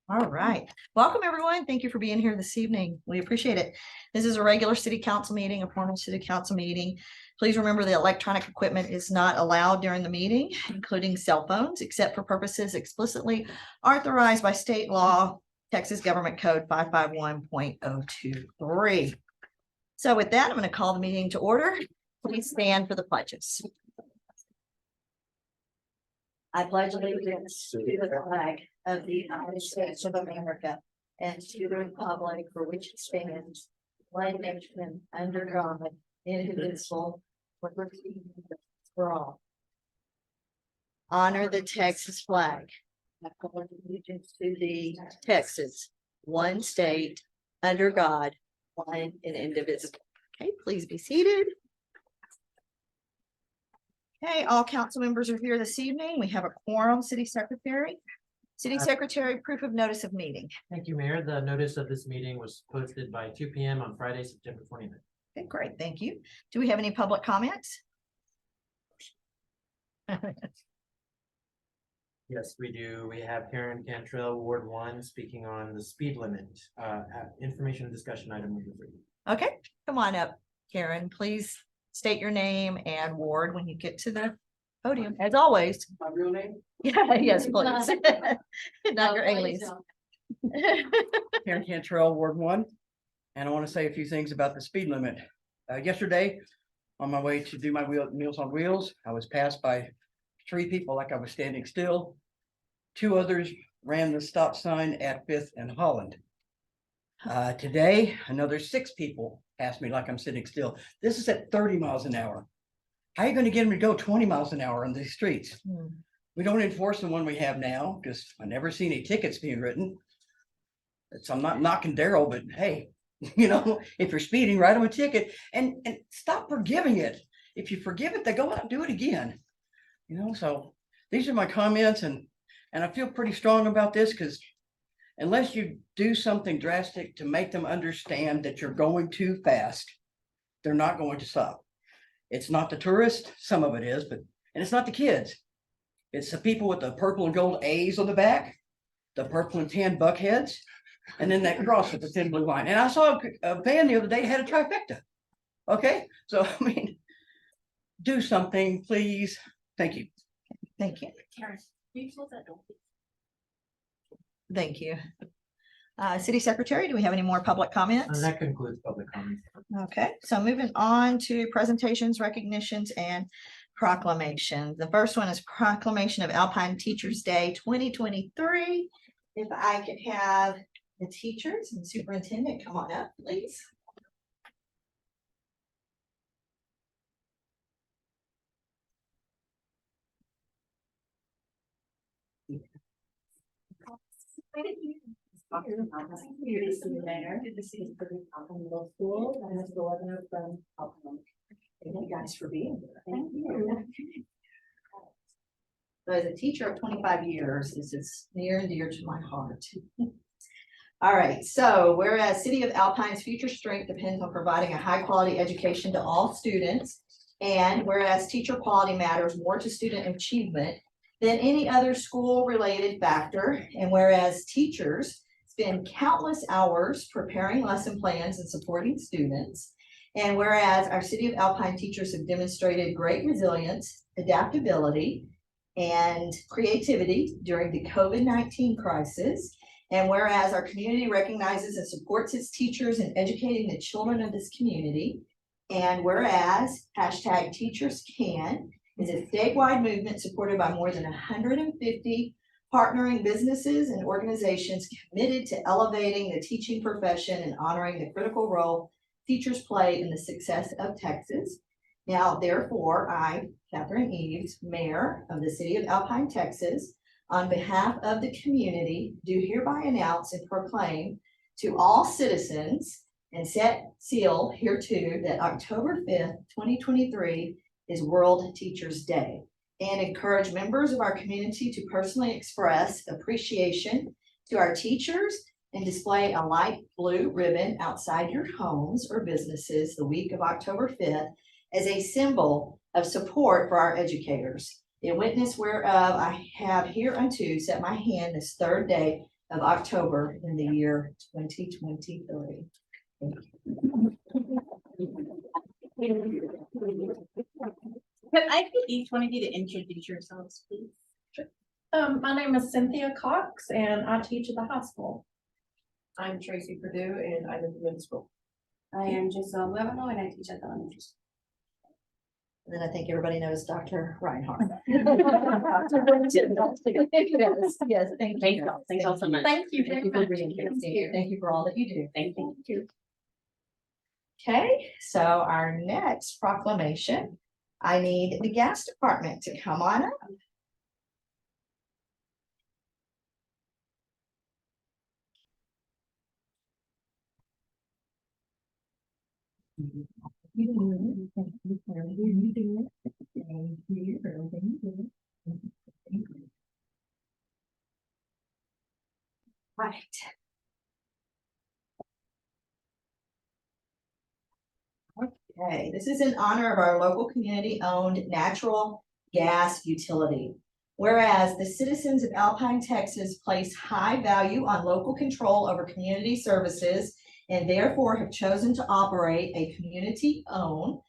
All right. Welcome, everyone. Thank you for being here this evening. We appreciate it. This is a regular city council meeting, a formal city council meeting. Please remember that electronic equipment is not allowed during the meeting, including cell phones, except for purposes explicitly authorized by state law, Texas Government Code 551.023. So with that, I'm going to call the meeting to order. Please stand for the pledges. I pledge allegiance to the flag of the United States of America and to the republic for which it stands, one nation under God, indivisible, with liberty for all. Honor the Texas flag. I pledge allegiance to the Texas, one state, under God, one and indivisible. Okay, please be seated. Okay, all council members are here this evening. We have a quorum. City Secretary. City Secretary, proof of notice of meeting. Thank you, Mayor. The notice of this meeting was posted by 2 p.m. on Friday, September 29th. Okay, great. Thank you. Do we have any public comments? Yes, we do. We have Karen Cantrell, Ward 1, speaking on the speed limit. Information discussion item number 3. Okay, come on up, Karen. Please state your name and ward when you get to the podium, as always. My real name? Yeah, yes, please. Not your alias. Karen Cantrell, Ward 1. And I want to say a few things about the speed limit. Yesterday, on my way to do my Meals on Wheels, I was passed by 3 people like I was standing still. 2 others ran the stop sign at 5th and Holland. Today, another 6 people passed me like I'm sitting still. This is at 30 miles an hour. How are you going to get them to go 20 miles an hour on these streets? We don't enforce the one we have now because I never see any tickets being written. I'm not knocking Daryl, but hey, you know, if you're speeding, write them a ticket and stop forgiving it. If you forgive it, they go out and do it again. You know, so these are my comments, and I feel pretty strong about this because unless you do something drastic to make them understand that you're going too fast, they're not going to stop. It's not the tourists, some of it is, and it's not the kids. It's the people with the purple and gold A's on the back, the purple and tan buckheads, and then that cross with the thin blue line. And I saw a van the other day had a trifecta. Okay, so I mean, do something, please. Thank you. Thank you. Karen, can you close that door? Thank you. City Secretary, do we have any more public comments? And that concludes public comments. Okay, so moving on to presentations, recognitions, and proclamations. The first one is Proclamation of Alpine Teachers Day 2023. If I could have the teachers and superintendent come on up, please. Good to see you there. Good to see you for the Alpine Middle School and Ms. Governor from Alpine. Thank you guys for being here. Thank you. So as a teacher of 25 years, this is near and dear to my heart. All right, so whereas City of Alpine's future strength depends on providing a high quality education to all students, and whereas teacher quality matters more to student achievement than any other school related factor, and whereas teachers spend countless hours preparing lesson plans and supporting students, and whereas our City of Alpine teachers have demonstrated great resilience, adaptability, and creativity during the COVID-19 crisis, and whereas our community recognizes and supports its teachers in educating the children of this community, and whereas #TeachersCan is a statewide movement supported by more than 150 partnering businesses and organizations committed to elevating the teaching profession and honoring the critical role teachers play in the success of Texas. Now, therefore, I, Catherine Eves, Mayor of the City of Alpine, Texas, on behalf of the community, do hereby announce and proclaim to all citizens and set seal hereto that October 5th, 2023 is World Teachers Day, and encourage members of our community to personally express appreciation to our teachers and display a light blue ribbon outside your homes or businesses the week of October 5th as a symbol of support for our educators. In witness whereof I have hereunto set my hand this 3rd day of October in the year 2023. Could I get each one of you to introduce yourselves, please? My name is Cynthia Cox and I teach at the high school. I'm Tracy Purdue and I'm in the middle school. I am Giselle Levino and I teach at the elementary school. And then I think everybody knows Dr. Reinhardt. Yes, thank you. Thanks all so much. Thank you Thank very you for much. being here. Thank you for all that you do. Thank you. Okay, so our next proclamation, I need the gas department to come on up. Right. Okay, this is in honor of our local community-owned natural gas utility. Whereas the citizens of Alpine, Texas place high value on local control over community services and therefore have chosen to operate a community-owned,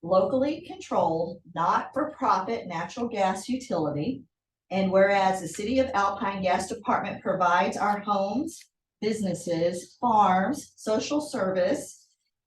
locally controlled, not-for-profit natural gas utility. And whereas the City of Alpine Gas Department provides our homes, businesses, farms, social service,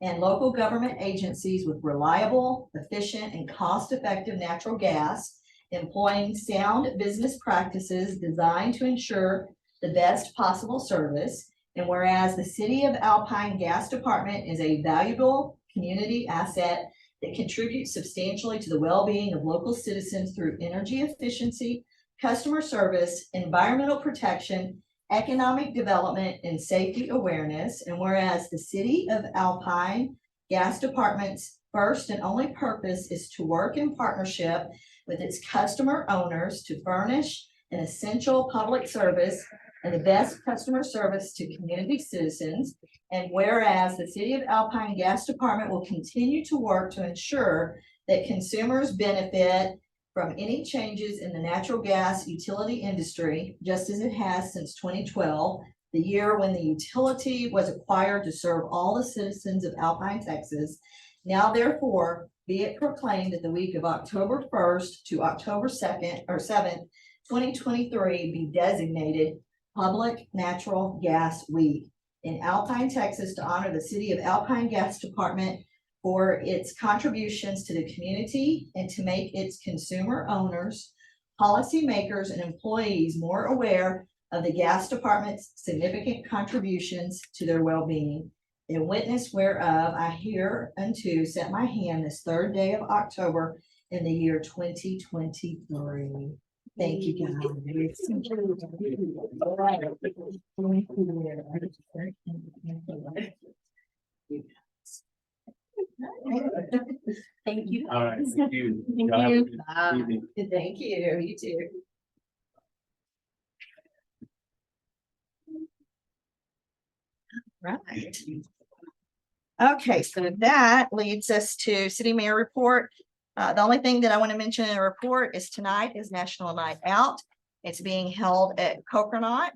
and local government agencies with reliable, efficient, and cost-effective natural gas, employing sound business practices designed to ensure the best possible service. And whereas the City of Alpine Gas Department is a valuable community asset that contributes substantially to the well-being of local citizens through energy efficiency, customer service, environmental protection, economic development, and safety awareness. And whereas the City of Alpine Gas Department's first and only purpose is to work in partnership with its customer owners to furnish an essential public service and the best customer service to community citizens. And whereas the City of Alpine Gas Department will continue to work to ensure that consumers benefit from any changes in the natural gas utility industry, just as it has since 2012, the year when the utility was acquired to serve all the citizens of Alpine, Texas. Now therefore, be it proclaimed that the week of October 1st to October 2nd or 7th, 2023 be designated Public Natural Gas Week in Alpine, Texas, to honor the City of Alpine Gas Department for its contributions to the community and to make its consumer owners, policymakers, and employees more aware of the gas department's significant contributions to their well-being. In witness whereof I hereunto set my hand this 3rd day of October in the year 2023. Thank you, Thank you. All right, thank you. Thank Y'all have a you. good evening. Thank you, you too. Right. Okay, so that leads us to city mayor report. The only thing that I want to mention in the report is tonight is National Night Out. It's being held at Coconut.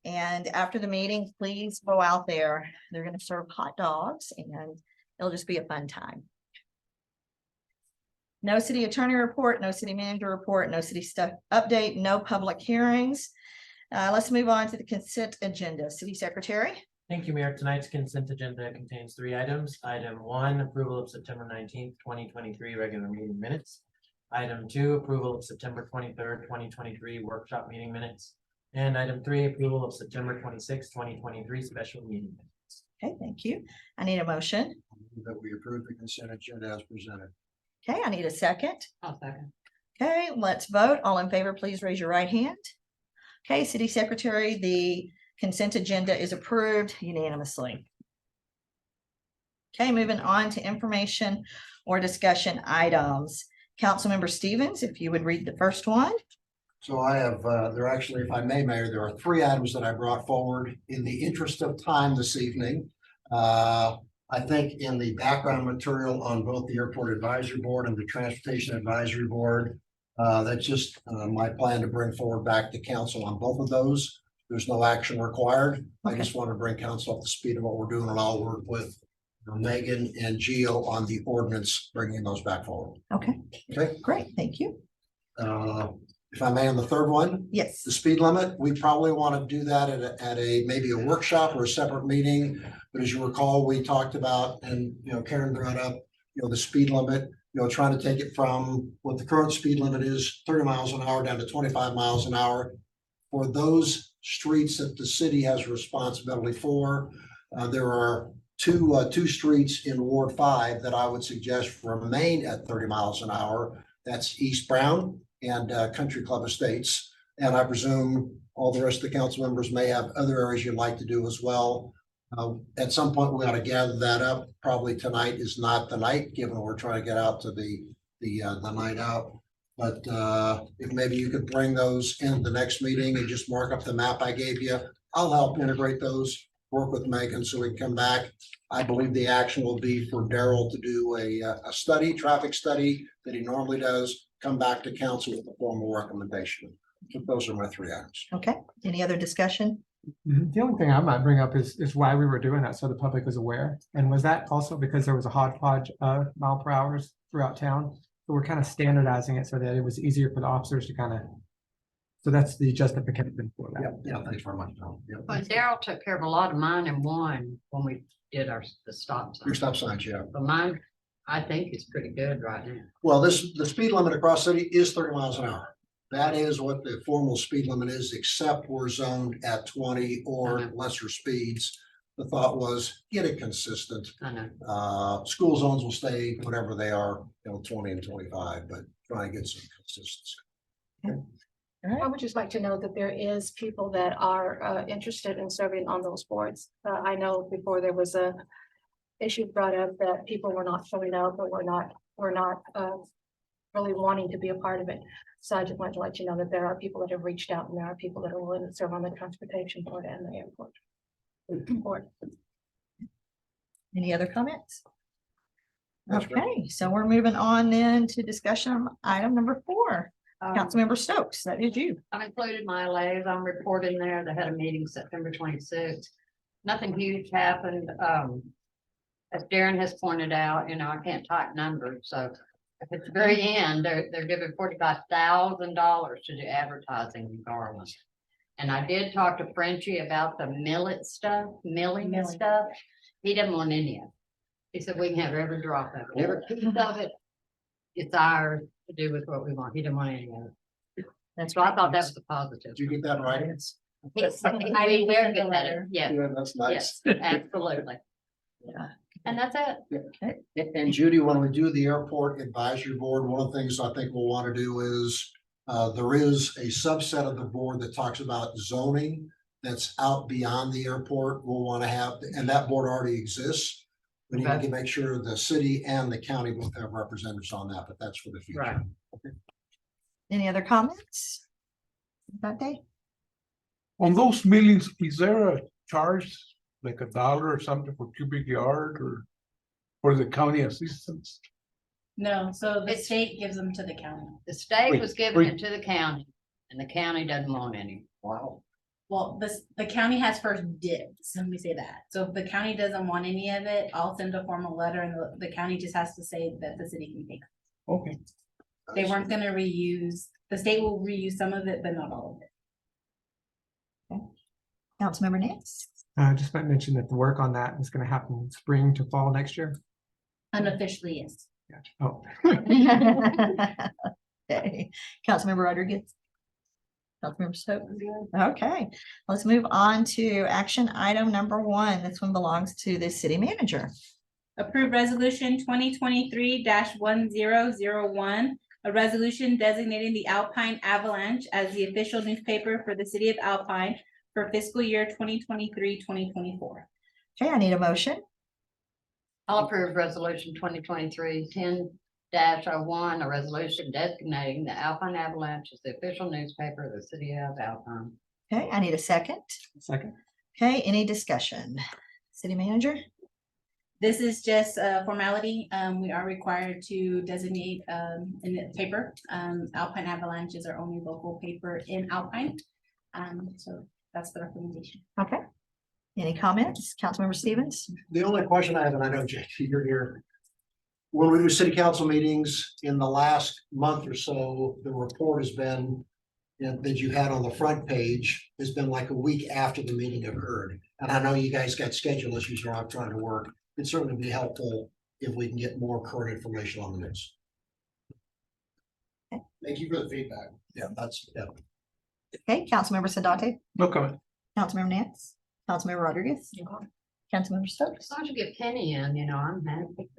And after the meeting, please go out there. They're going to serve hot dogs and it'll just be a fun time. No city attorney report, no city manager report, no city stuff update, no public hearings. Let's move on to the consent agenda. City secretary. Thank you, Mayor. Tonight's consent agenda contains 3 items. Item 1, approval of September 19th, 2023 regular meeting minutes. Item 2, approval of September 23rd, 2023 workshop meeting minutes. And item 3, approval of September 26th, 2023 special meeting minutes. Okay, thank you. I need a motion. That we approve the consent agenda as presented. Okay, I need a second. I'll second. Okay, let's vote. All in favor, please raise your right hand. Okay, city secretary, the consent agenda is approved unanimously. Okay, moving on to information or discussion items. Councilmember Stevens, if you would read the first one. So I have, there actually, if I may, Mayor, there are 3 items that I brought forward in the interest of time this evening. I think in the background material on both the Airport Advisory Board and the Transportation Advisory Board, that's just my plan to bring forward back to council on both of those. There's no action required. I Okay. just want to bring council up to speed on what we're doing, and I'll work with Megan and Gio on the ordinance, bringing those back forward. Okay, Okay, great, thank you. if I may, on the third one, Yes, the speed limit, we probably want to do that at a, maybe a workshop or a separate meeting. But as you recall, we talked about, and, Karen brought up, the speed limit, trying to take it from what the current speed limit is, 30 miles an hour down to 25 miles an hour. For those streets that the city has responsibility for, there are two streets in Ward 5 that I would suggest remain at 30 miles an hour. That's East Brown and Country Club Estates. And I presume all the rest of the council members may have other areas you'd like to do as well. At some point, we ought to gather that up. Probably tonight is not the night, given we're trying to get out to the night out. But if maybe you could bring those in the next meeting and just mark up the map I gave you, I'll help integrate those, work with Megan so we can come back. I believe the action will be for Daryl to do a study, traffic study that he normally does, come back to council with a formal recommendation. So those are my 3 items. okay, any other discussion? The only thing I might bring up is why we were doing that, so the public was aware. And was that also because there was a hodgepodge of mile per hours throughout town? So we're kind of standardizing it so that it was easier for the officers to kind of. So that's the justification for that. Yeah, thanks very much, Tom. Well, Daryl took care of a lot of mine in one when we did the stop Your sign. stop signs, yeah. But mine, I think is pretty good right now. Well, the speed limit across the city is 30 miles an hour. That is what the formal speed limit is, except we're zoned at 20 or Mhm. lesser speeds. The thought was get it consistent. I know. School zones will stay whatever they are, 20 and 25, but try and get some consistency. I would just like to know that there is people that are interested in serving on those boards. I know before there was a issue brought up that people were not showing up, or were not really wanting to be a part of it. So I just wanted to let you know that there are people that have reached out, and there are people that are willing to serve on the transportation board and the airport board. Any other comments? That's great. Okay, so we're moving on then to discussion item number 4. Councilmember Stokes, that is you. I included my liaison report in there. They had a meeting September 26th. Nothing huge happened. As Darren has pointed out, I can't type numbers, so at the very end, they're giving $45,000 to do advertising in Garland. And I did talk to Frenchie about the milling and stuff. He didn't want any of it. He said we can have every drop of it, every piece of it. It's ours to do with what we want. He didn't want any of it. That's So I thought that was a positive. Did you get that right? I mean, very good at it. Yeah, Yeah, that's nice. yes, absolutely. Yeah. And that's it. And Judy, when we do the airport advisory board, one of the things I think we'll want to do is there is a subset of the board that talks about zoning that's out beyond the airport. We'll want to have, and that board already exists. We need to make sure the city and the county both have representatives on that, but that's for the future. Right. Any other comments? That day? On those millings, is there a charge, like $1 or something for cubic yard or for the county assistance? No, so the It's- state gives them to the county. The state Wait, was giving it to the county and the county doesn't want any. Wow. Well, the county has first dibs, let me say that. So if the county doesn't want any of it, I'll send a formal letter, and the county just has to say that the city can take it. Okay. They weren't gonna reuse, the state will reuse some of it, but not all of it. Councilmember Nance? I just might mention that the work on that is going to happen spring to fall next year. Unofficially, yes. Oh, Okay, Councilmember Rodriguez. Councilmember Stokes. Okay, let's move on to action item number 1. This one belongs to the city manager. Approve resolution 2023-1001, a resolution designating the Alpine Avalanche as the official newspaper for the city of Alpine for fiscal year 2023-2024. Okay, I need a motion. I'll approve resolution 2023-10-01, a resolution designating the Alpine Avalanche as the official newspaper of the city of Alpine. Okay, I need a second. second. Okay, any discussion? City manager? This is just a formality. We are required to designate in the paper. Alpine Avalanche is our only local paper in Alpine. So That's the recommendation. Okay. Any comments? Councilmember Stevens? The only question I have, and I know JT, you're here. When we do city council meetings in the last month or so, the report has been that you had on the front page has been like a week after the meeting occurred. And I know you guys got schedule issues you're out trying to work. It'd certainly be helpful if we can get more current information on the news. Thank you for the feedback. Yeah, that's, yeah. Okay, Councilmember Sedate, No comment. Councilmember Nance, Councilmember Rodriguez, Councilmember Stokes. As long as you get Penny in, I'm happy.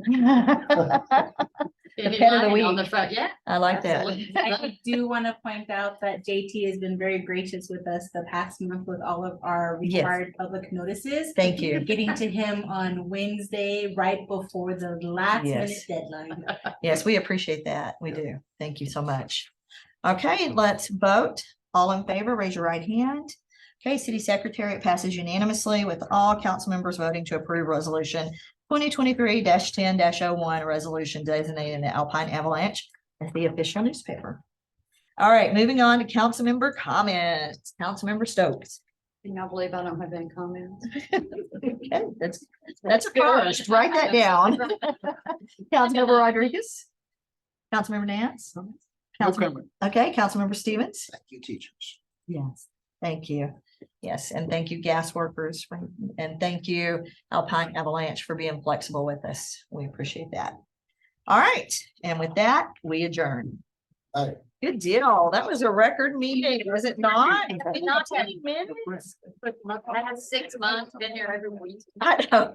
Penny pen of the lining on week. the front, yeah. I like that. absolutely. I do want to point out that JT has been very gracious with us the past month with all of our Yes. required public notices. Thank you. Getting to him on Wednesday, right before the last minute Yes. deadline. Yes, we appreciate that. We do. Thank you so much. Okay, let's vote. All in favor, raise your right hand. Okay, City Secretary, it passes unanimously with all council members voting to approve resolution 2023-10-01, a resolution designating the Alpine Avalanche as the official newspaper. All right, moving on to council member comments. Councilmember Stokes. Can y'all believe I don't have any comments? Okay, that's a first. Write that down. Councilmember Rodriguez. Councilmember Nance. No Council, comment. okay, Councilmember Stevens. Thank you, teachers. Yes. Thank you. Yes, and thank you, gas workers, and thank you, Alpine Avalanche, for being flexible with us. We appreciate that. All right, and with that, we adjourn. All right. Good deal. That was a record meeting, was it not? Not 10 minutes? I had 6 months, been here every week. I know.